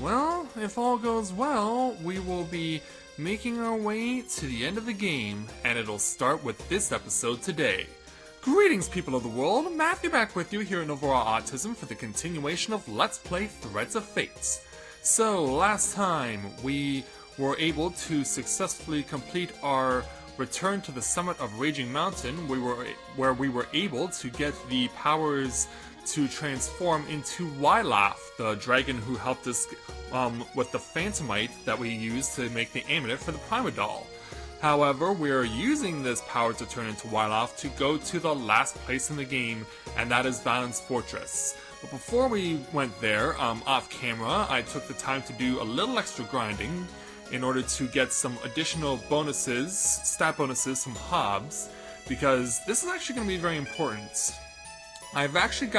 Well, if all goes well, we will be making our way to the end of the game, and it'll start with this episode today. Greetings, people of the world! Matthew back with you here at Overall Autism for the continuation of Let's Play Threads of Fate. So, last time we were able to successfully complete our return to the summit of Raging Mountain, where we were able to get the powers to transform into Wylaf, the dragon who helped us with the Phantomite that we used to make the amulet for the Primadol. However, we are using this power to turn into Wylaf to go to the last place in the game, and that is Valen's Fortress. But before we went there, off camera, I took the time to do a little extra grinding in order to get some additional bonuses, stat bonuses from Hobbs, because this is actually going to be very important. I've actually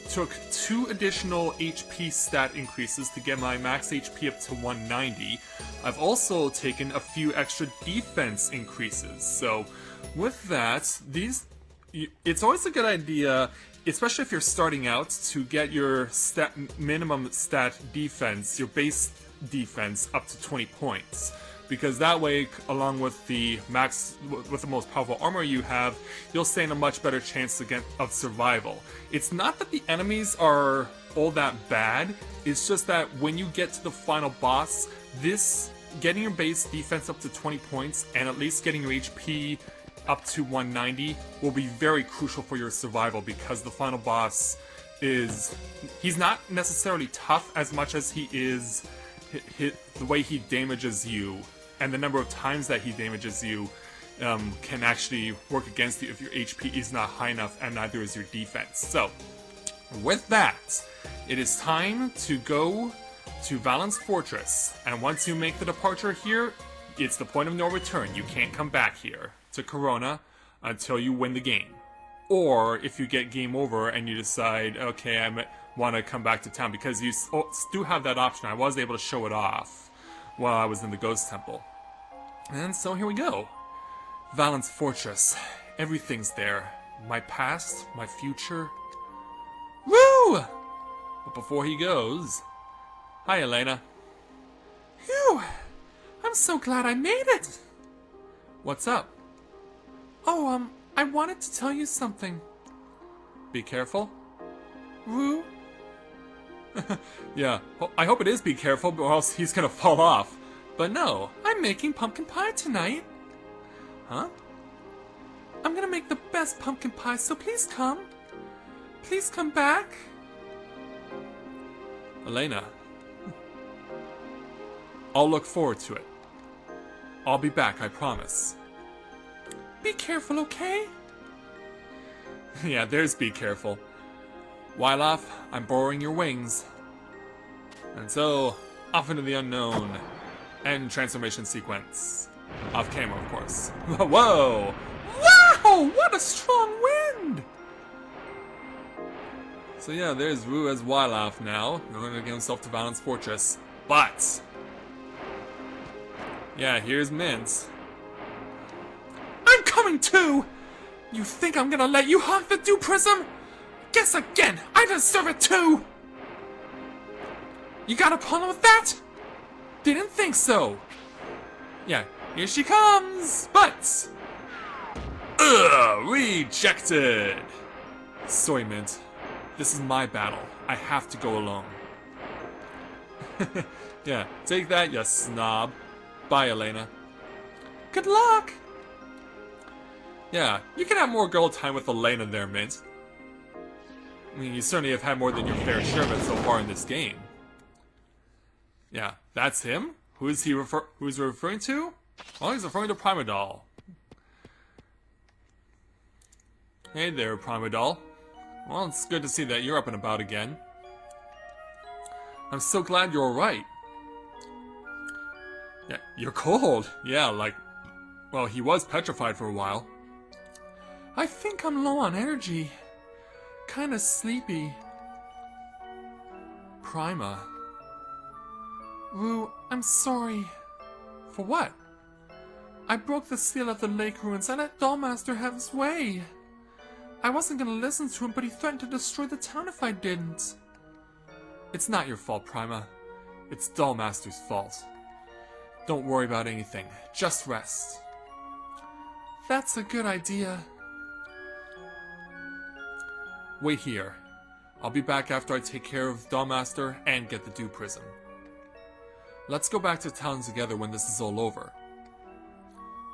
took 2 additional HP stat increases to get my max HP up to 190. I've also taken a few extra defense increases. So with that, it's always a good idea, especially if you're starting out, to get your minimum stat defense, your base defense, up to 20 points. Because that way, along with the most powerful armor you have, you'll stand a much better chance of survival. It's not that the enemies are all that bad, it's just that when you get to the final boss, getting your base defense up to 20 points, and at least getting your HP up to 190, will be very crucial for your survival, because the final boss he's not necessarily tough as much as he is the way he damages you. And the number of times that he damages you can actually work against you if your HP is not high enough, and neither is your defense. So, with that, it is time to go to Valen's Fortress. And once you make the departure here, it's the point of no return. You can't come back here to Corona until you win the game. Or if you get game over and you decide, okay, I want to come back to town, because you do have that option. I was able to show it off while I was in the Ghost Temple. And so here we go. Valen's Fortress. Everything's there. My past, my future. Woo! But before he goes... Hi, Elena. Phew! I'm so glad I made it! What's up? Oh, I wanted to tell you something. Be careful. Woo? Yeah, I hope it is be careful, or else he's gonna fall off. But no. I'm making pumpkin pie tonight. Huh? I'm gonna make the best pumpkin pie, so please come. Please come back. Elena. I'll look forward to it. I'll be back, I promise. Be careful, okay? Yeah, there's be careful. Wylaf, I'm borrowing your wings. And so, off into the unknown. End transformation sequence. Off camera, of course. Whoa! Wow! What a strong wind! So yeah, there's Rue as Wylaf now. He's going to get himself to Valen's Fortress. But... yeah, here's Mint. I'm coming too! You think I'm gonna let you haunt the Dewprism? Guess again, I deserve it too! You got a problem with that? Didn't think so. Yeah, here she comes! But... rejected! Sorry, Mint. This is my battle. I have to go alone. Yeah, take that, you snob. Bye, Elena. Good luck! Yeah, you can have more girl time with Elena there, Mint. I mean, you certainly have had more than your fair share of it so far in this game. Yeah, that's him? Who's he referring to? Well, he's referring to Primadol. Hey there, Primadol. Well, it's good to see that you're up and about again. I'm so glad you're alright. Yeah, you're cold. Yeah, well, he was petrified for a while. I think I'm low on energy. Kinda sleepy. Prima. Rue, I'm sorry. For what? I broke the seal of the lake ruins. I let Dollmaster have his way. I wasn't gonna listen to him, but he threatened to destroy the town if I didn't. It's not your fault, Prima. It's Dollmaster's fault. Don't worry about anything. Just rest. That's a good idea. Wait here. I'll be back after I take care of Dollmaster and get the Dewprism. Let's go back to town together when this is all over.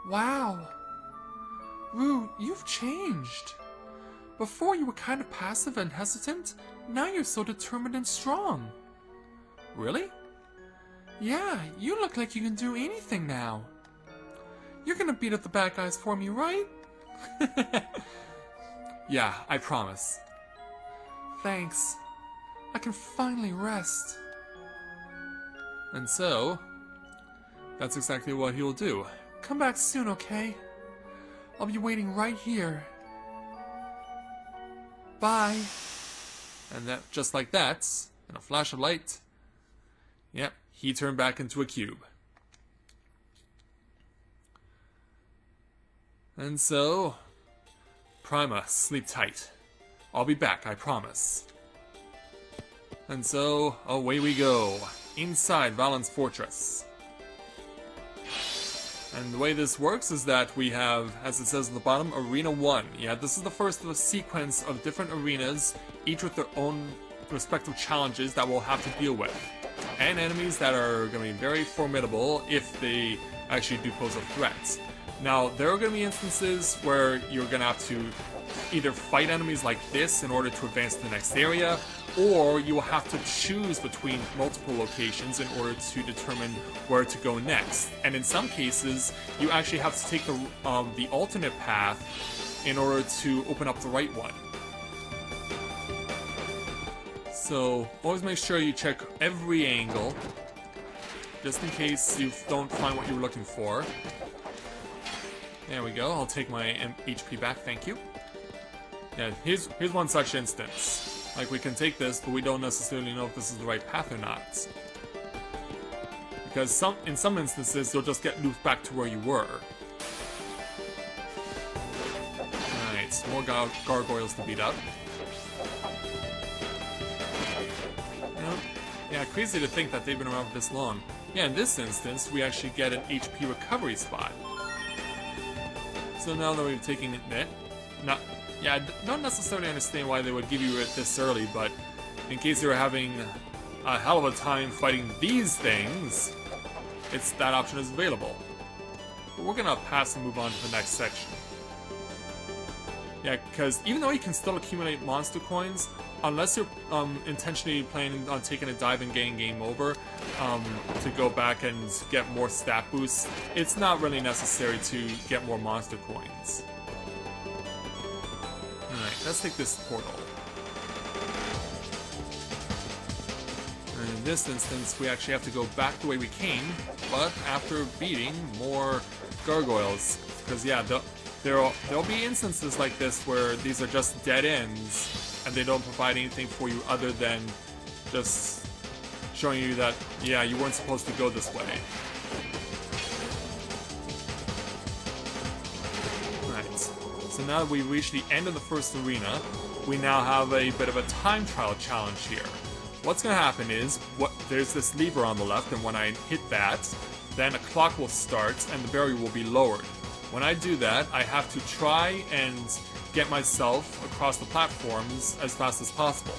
Wow. Rue, you've changed. Before you were kind of passive and hesitant, now you're so determined and strong. Really? Yeah, you look like you can do anything now. You're gonna beat up the bad guys for me, right? Yeah, I promise. Thanks. I can finally rest. And so, that's exactly what he'll do. Come back soon, okay? I'll be waiting right here. Bye. And that, just like that, in a flash of light, yep, he turned back into a cube. And so, Prima, sleep tight. I'll be back, I promise. And so, away we go, inside Valen's fortress. And the way this works is that we have, as it says at the bottom, Arena 1. Yeah, this is the first of a sequence of different arenas, each with their own respective challenges that we'll have to deal with. And enemies that are going to be very formidable if they actually do pose a threat. Now, there are going to be instances where you're going to have to either fight enemies like this in order to advance to the next area, or you will have to choose between multiple locations in order to determine where to go next. And in some cases, you actually have to take the alternate path in order to open up the right one. So, always make sure you check every angle, just in case you don't find what you're looking for. There we go, I'll take my HP back, thank you. Yeah, here's one such instance. Like, we can take this, but we don't necessarily know if this is the right path or not. Because in some instances, you'll just get looped back to where you were. Alright, more gargoyles to beat up. Yeah, crazy to think that they've been around for this long. Yeah, in this instance, we actually get an HP recovery spot. So now that we've taken it, I don't necessarily understand why they would give you it this early, but in case you were having a hell of a time fighting these things, that option is available. But we're gonna pass and move on to the next section. Yeah, because even though you can still accumulate monster coins, unless you're intentionally planning on taking a dive and getting game over to go back and get more stat boosts, it's not really necessary to get more monster coins. Alright, let's take this portal. And in this instance, we actually have to go back the way we came, but after beating more gargoyles. Because yeah, there'll be instances like this where these are just dead ends, and they don't provide anything for you other than just showing you that, yeah, you weren't supposed to go this way. Right, so now that we've reached the end of the first arena, we now have a bit of a time trial challenge here. What's going to happen is, there's this lever on the left, and when I hit that, then a clock will start and the barrier will be lowered. When I do that, I have to try and get myself across the platforms as fast as possible.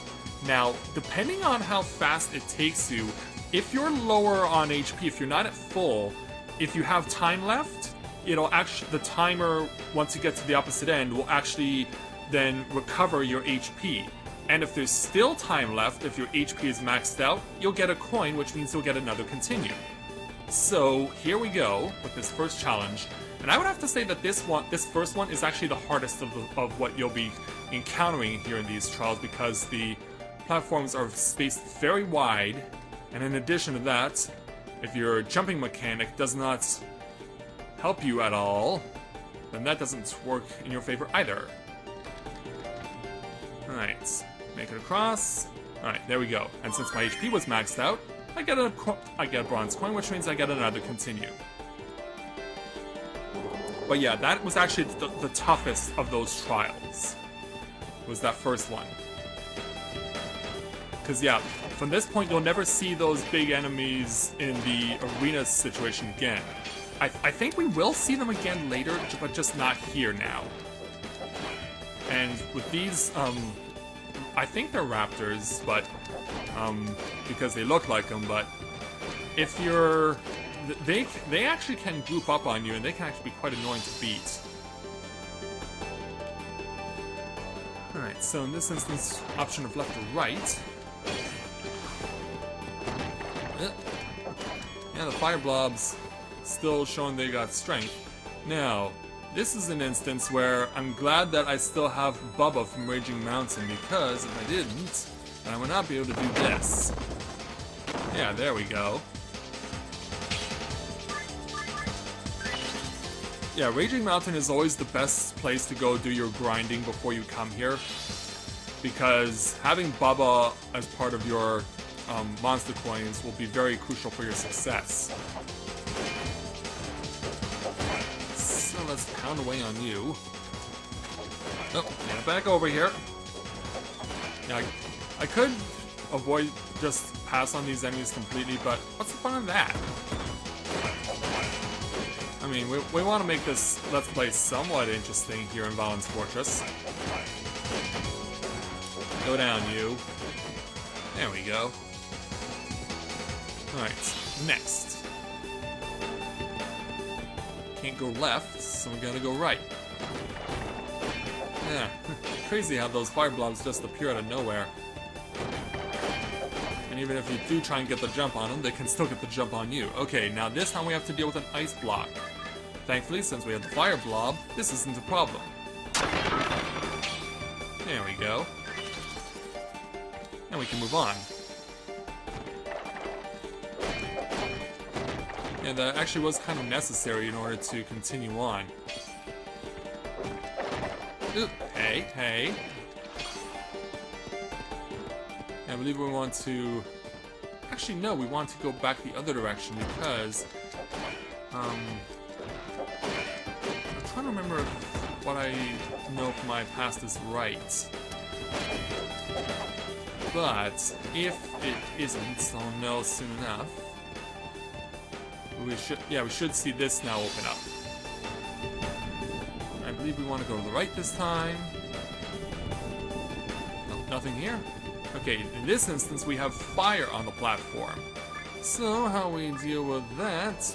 Now, depending on how fast it takes you, if you're lower on HP, if you're not at full, if you have time left, it'll actually, the timer, once you get to the opposite end, will actually then recover your HP. And if there's still time left, if your HP is maxed out, you'll get a coin, which means you'll get another continue. So here we go with this first challenge. And I would have to say that this first one is actually the hardest of what you'll be encountering here in these trials, because the platforms are spaced very wide, and in addition to that, if your jumping mechanic does not help you at all, then that doesn't work in your favor either. Alright, make it across. Alright, there we go. And since my HP was maxed out, I get a bronze coin, which means I get another continue. But yeah, that was actually the toughest of those trials, was that first one. Because, yeah, from this point, you'll never see those big enemies in the arena situation again. I think we will see them again later, but just not here now. And with these, I think they're raptors, but, because they look like them, but if you're... They actually can group up on you, and they can actually be quite annoying to beat. Alright, so in this instance, option of left or right. Yeah, the fire blobs still showing they got strength. Now, this is an instance where I'm glad that I still have Bubba from Raging Mountain, because if I didn't, then I would not be able to do this. Yeah, there we go. Yeah, Raging Mountain is always the best place to go do your grinding before you come here, because having Bubba as part of your monster coins will be very crucial for your success. So let's pound away on you. Oh, get back over here. Yeah, I could avoid just pass on these enemies completely, but what's the fun of that? I mean, we want to make this Let's Play somewhat interesting here in Valen's Fortress. Go down, you. There we go. Alright, next. Can't go left, so we're gonna go right. Yeah, crazy how those fire blobs just appear out of nowhere. And even if you do try and get the jump on them, they can still get the jump on you. Okay, now this time we have to deal with an ice block. Thankfully, since we have the fire blob, this isn't a problem. There we go. And we can move on. Yeah, that actually was kind of necessary in order to continue on. Ooh, hey, hey. I believe we want to... Actually, no, we want to go back the other direction because... I'm trying to remember if what I know from my past is right. But if it isn't, I'll know soon enough. We should see this now open up. I believe we want to go to the right this time. No, nothing here. Okay, in this instance we have fire on the platform. So how we deal with that?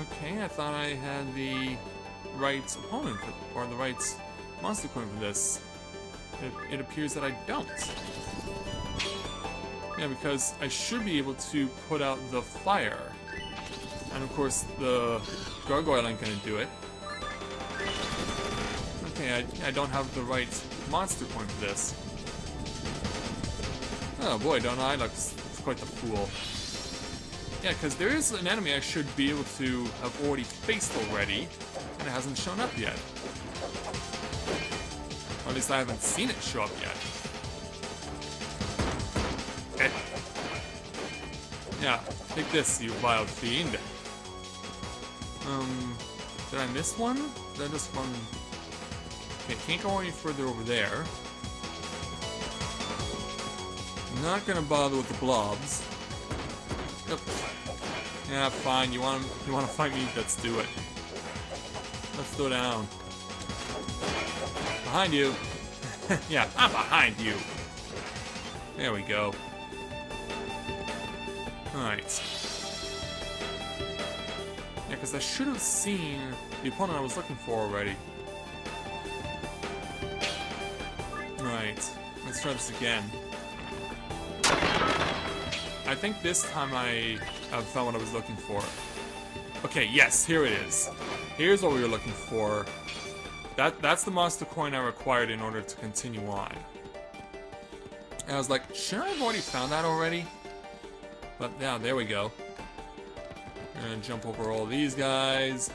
Okay, I thought I had the right opponent, or the right monster coin for this. It appears that I don't. Yeah, because I should be able to put out the fire. And of course, the gargoyle ain't gonna do it. Okay, I don't have the right monster coin for this. Oh boy, don't I look quite the fool. Yeah, because there is an enemy I should be able to have already faced already, and it hasn't shown up yet. Or at least I haven't seen it show up yet. Okay. Yeah, take this, you vile fiend. Did I miss one? Did I just run... Okay, can't go any further over there. I'm not gonna bother with the blobs. Yep. Yeah, fine. You want to fight me? Let's do it. Let's go down. Behind you. Yeah, I'm behind you. There we go. Alright. Yeah, because I should have seen the opponent I was looking for already. Alright. Let's try this again. I think this time I have found what I was looking for. Okay, yes, here it is. Here's what we were looking for. That's the monster coin I required in order to continue on. And I was like, shouldn't I have already found that already? But yeah, there we go. I'm gonna jump over all these guys,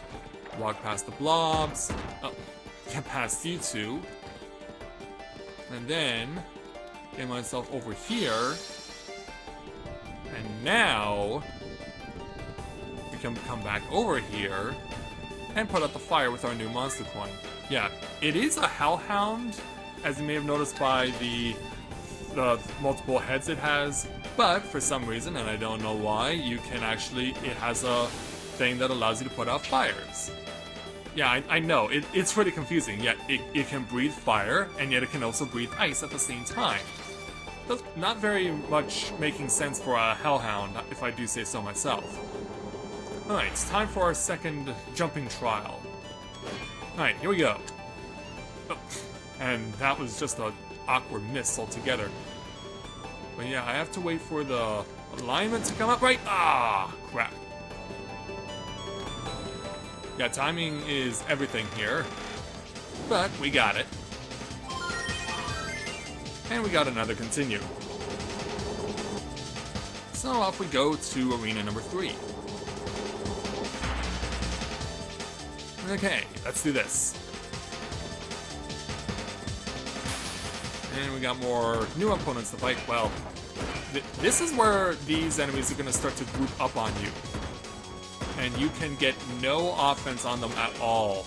walk past the blobs, get past you two, and then get myself over here. And now we can come back over here and put out the fire with our new monster coin. Yeah, it is a hellhound, as you may have noticed by the multiple heads it has, but for some reason, and I don't know why, you can actually, it has a thing that allows you to put out fires. Yeah, I know, it's pretty confusing, yet it can breathe fire, and yet it can also breathe ice at the same time. That's not very much making sense for a Hellhound, if I do say so myself. Alright, it's time for our second jumping trial. Alright, here we go. Oh, and that was just an awkward miss altogether. But yeah, I have to wait for the alignment to come up right. Ah, crap. Yeah, timing is everything here. But we got it. And we got another continue. So off we go to arena number 3. Okay, let's do this. And we got more new opponents to fight. Well, this is where these enemies are going to start to group up on you. And you can get no offense on them at all.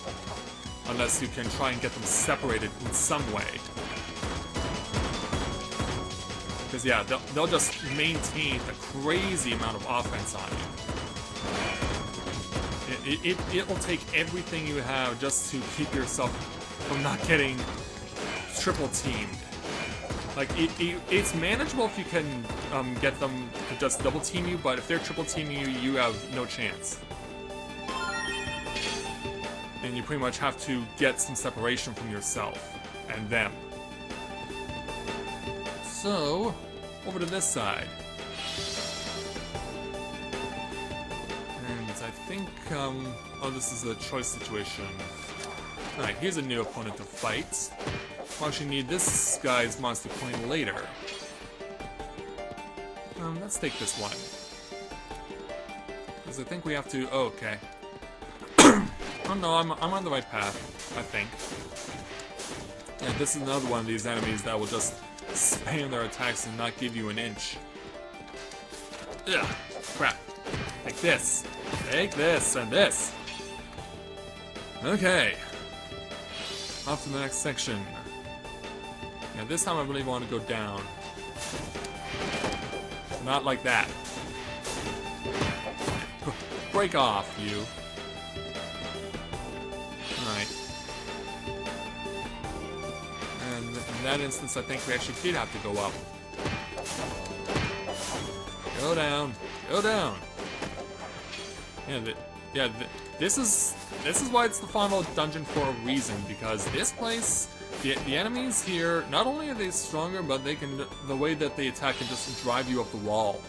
Unless you can try and get them separated in some way. Because yeah, they'll just maintain a crazy amount of offense on you. It will take everything you have just to keep yourself from not getting triple teamed. Like, it's manageable if you can get them to just double team you, but if they're triple teaming you, you have no chance. And you pretty much have to get some separation from yourself and them. So, over to this side. And I think, oh, this is a choice situation. Alright, here's a new opponent to fight. We'll actually need this guy's monster coin later. Let's take this one. Because I think we have to... Oh, okay. Oh no, I'm on the right path, I think. Yeah, this is another one of these enemies that will just spam their attacks and not give you an inch. Ugh, crap. Take this. Take this and this. Okay. Off to the next section. Yeah, this time I really want to go down. Not like that. Break off, you. Alright. And in that instance, I think we actually did have to go up. Go down. Go down. Yeah, this is why it's the final dungeon for a reason, because this place, the enemies here, not only are they stronger, but they can, the way that they attack can just drive you up the wall.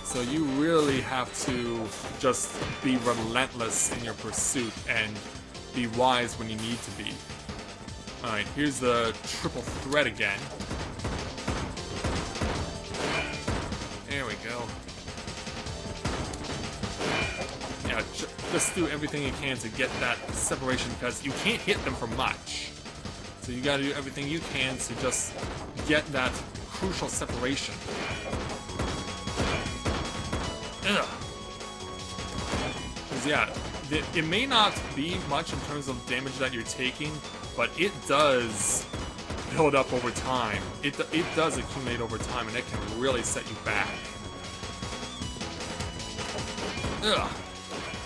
So you really have to just be relentless in your pursuit and be wise when you need to be. Alright, here's the triple threat again. There we go. Yeah, just do everything you can to get that separation, because you can't hit them for much. So you gotta do everything you can to just get that crucial separation. Ugh. Because yeah, it may not be much in terms of damage that you're taking, but it does build up over time. It does accumulate over time, and it can really set you back. Ugh.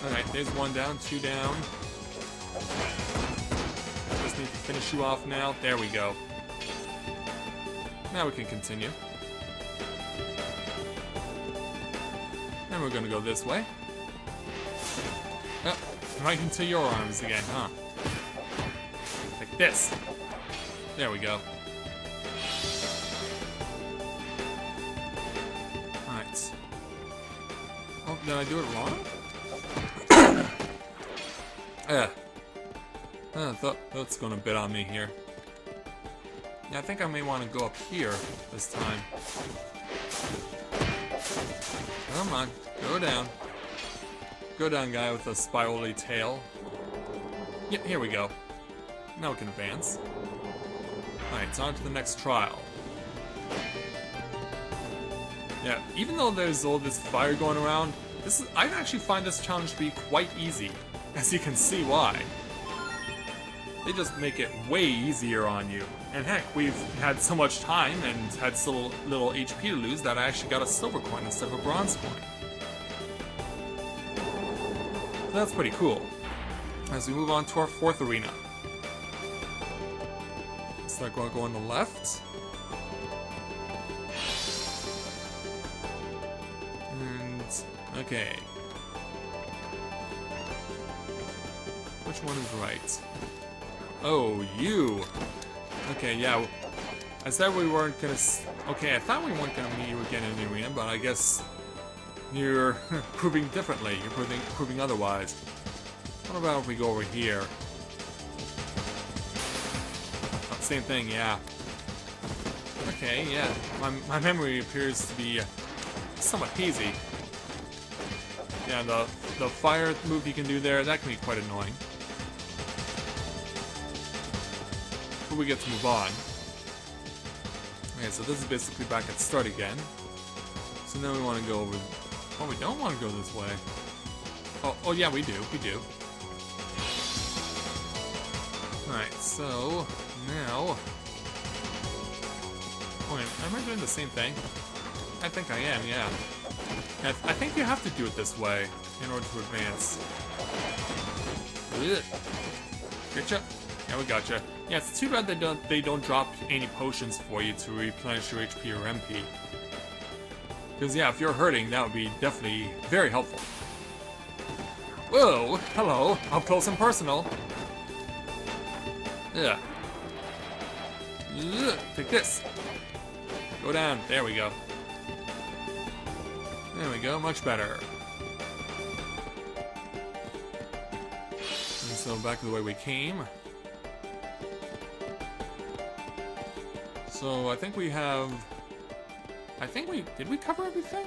Alright, there's one down, two down. Just need to finish you off now. There we go. Now we can continue. And we're gonna go this way. Oh, right into your arms again, huh? Like this. There we go. Alright. Oh, did I do it wrong? I thought that's gonna bit on me here. Yeah, I think I may want to go up here this time. Come on, go down. Go down, guy with a spirally tail. Yep, here we go. Now we can advance. Alright, it's on to the next trial. Yeah, even though there's all this fire going around, I actually find this challenge to be quite easy, as you can see why. they just make it way easier on you. And heck, we've had so much time and had so little HP to lose that I actually got a silver coin instead of a bronze coin. So that's pretty cool. As we move on to our fourth arena. Start going on the left. And okay. Which one is right? Oh, you! Okay, yeah. I said we weren't gonna... Okay, I thought we weren't gonna meet you again in the arena, but I guess... You're proving differently. You're proving otherwise. What about if we go over here? Oh, same thing, yeah. Okay, yeah. My memory appears to be somewhat hazy. Yeah, the fire move you can do there, that can be quite annoying. But we get to move on. Okay, so this is basically back at start again. So now we want to go over... Oh, we don't want to go this way. Oh yeah, we do. Alright, so... Now... Wait, am I doing the same thing? I think I am, yeah. I think you have to do it this way in order to advance. Ugh. Getcha? Yeah, we gotcha. Yeah, it's too bad they don't drop any potions for you to replenish your HP or MP. Because yeah, if you're hurting, that would be definitely very helpful. Whoa! Hello! Up close and personal. Yeah. Take this. Go down. There we go. There we go. Much better. And so back to the way we came. So I think we have... Did we cover everything?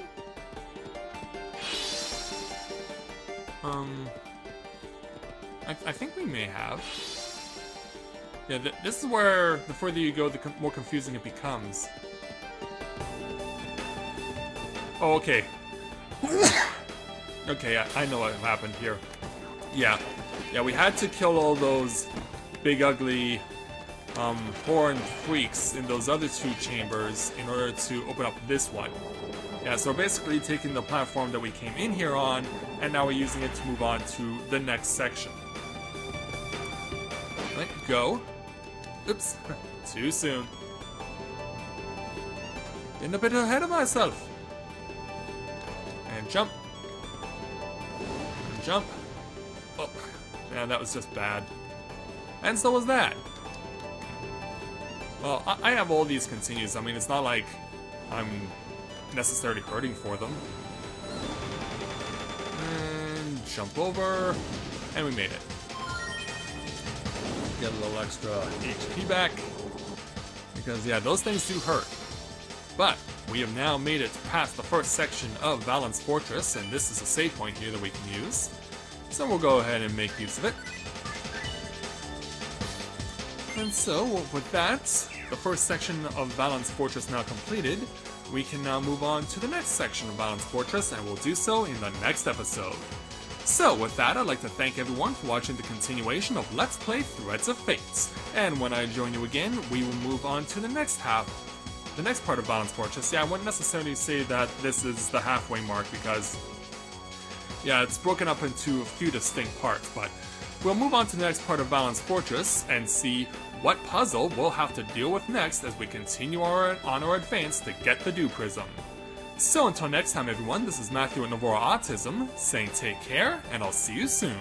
I think we may have. Yeah, this is where the further you go, the more confusing it becomes. Oh, okay. Okay, I know what happened here. Yeah, we had to kill all those big ugly horned freaks in those other two chambers in order to open up this one. Yeah, so we're basically taking the platform that we came in here on, and now we're using it to move on to the next section. Let go. Oops, too soon. Getting a bit ahead of myself. And jump. And jump. Oh, man, that was just bad. And so was that. Well, I have all these continues. I mean, it's not like I'm necessarily hurting for them. And jump over. And we made it. Get a little extra HP back. Because, yeah, those things do hurt. But we have now made it past the first section of Valen's Fortress, and this is a save point here that we can use. So we'll go ahead and make use of it. And so, with that, the first section of Valen's Fortress now completed, we can now move on to the next section of Valen's Fortress, and we'll do so in the next episode. So, with that, I'd like to thank everyone for watching the continuation of Let's Play Threads of Fates. And when I join you again, we will move on to the next part of Valen's Fortress. Yeah, I wouldn't necessarily say that this is the halfway mark because, yeah, it's broken up into a few distinct parts, but we'll move on to the next part of Valen's Fortress and see what puzzle we'll have to deal with next as we continue on our advance to get the Dewprism. So until next time everyone, this is Matthew at Navora Autism, saying take care, and I'll see you soon.